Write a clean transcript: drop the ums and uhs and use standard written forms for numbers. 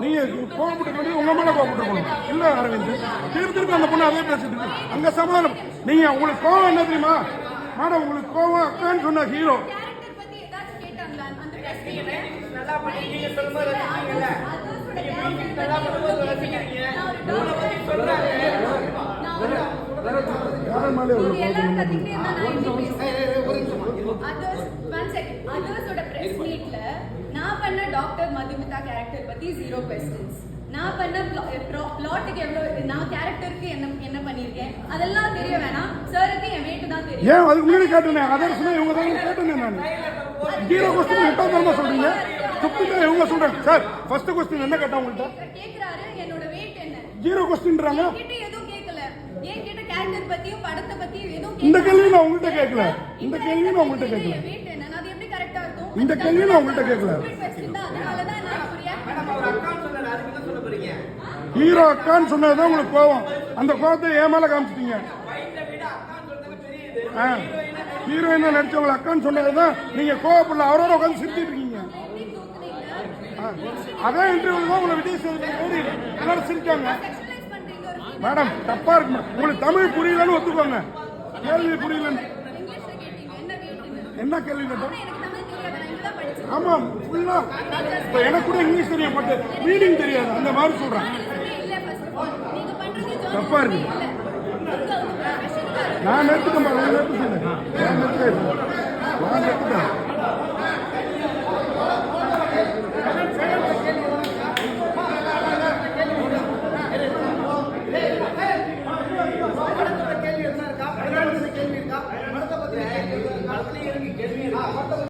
நீங்க கோவப்பட்டு உங்க மேல கோவப்பட்டுக்கணும் இல்ல அரவிந்த். திருப்பி அந்த பொண்ணு அதே பேசிட்டு இருக்கு அங்க சமாதானம். நீங்க உங்களுக்கு கோவம் என்ன தெரியுமா மேடம்? உங்களுக்கு கோவம் அக்கான்னு சொன்ன ஹீரோ நான் பண்ண டாக்டர் மதுமிதா கேரக்டர் பத்தி 0 क्वेश्चंस. நான் பண்ண பிளாட்டுக்கு எவ்வளவு நான் கேரக்டருக்கு என்ன பண்ணிருக்கேன் அதெல்லாம் தெரிய வேணாம். சாருக்கு என் வெயிட் தான் தெரியும். ஏன் அதுக்கு முன்னாடி கேட்டேனே அதர்ஸ்னா இவங்க தான் கேட்டேனே நான். 0 क्वेश्चन விட்டாதமா சொல்றீங்க? துப்பிட்டா இவங்க சொல்றாங்க. சார் ஃபர்ஸ்ட் क्वेश्चन என்ன கேட்டா உங்கள்ட்ட? கேக்குறாரு என்னோட வெயிட் என்ன. 0 क्वेश्चनன்றாங்க. கிட்ட எதுவும் கேட்கல. ஏன் கிட்ட கேரக்டர் பத்தியும் படத்தை பத்தியும் எதுவும் கேட்கல. இந்த கேள்வி நான் உங்கள்ட்ட கேட்கல. இந்த கேள்வி நான் உங்கள்ட்ட கேட்கல. வெயிட் என்ன அது எப்படி கரெக்ட்டா இருக்கும்? இந்த கேள்வி நான் உங்கள்ட்ட கேட்கல. அதனால தான் நான் ரியாக்ட் பண்ணேன். அவர் அக்கான்னு சொன்னாரு. அதுக்கு என்ன சொல்ல போறீங்க? ஹீரோ அக்கான்னு சொன்னது உங்களுக்கு கோவம். அந்த கோவத்தை ஏன் மேல காமிச்சிட்டீங்க? ஹீரோயினா நடிச்சவங்க அக்கான்னு சொன்னதுதான் நீங்க கோவப்படல. அவரோட உட்காந்து சிரிச்சிட்டு இருக்கீங்க. அதே இன்டர்வியூல தான் உங்களை விஜய் சேதுபதி எல்லாரும் சிரிச்சாங்க. மேடம் தப்பா இருக்கு. உங்களுக்கு தமிழ் புரியலன்னு ஒத்துக்கோங்க. கேள்வி புரியலன்னு என்ன கேள்வி கேட்டோம்? ஆமா ஃபுல்லா எனக்கு கூட இங்கிலீஷ் தெரியும் பட் ரீடிங் தெரியாது. அந்த மாதிரி சொல்றேன். தப்பா இருக்கு. நான் எடுத்துட்டேன். நான் எடுத்துட்டேன்.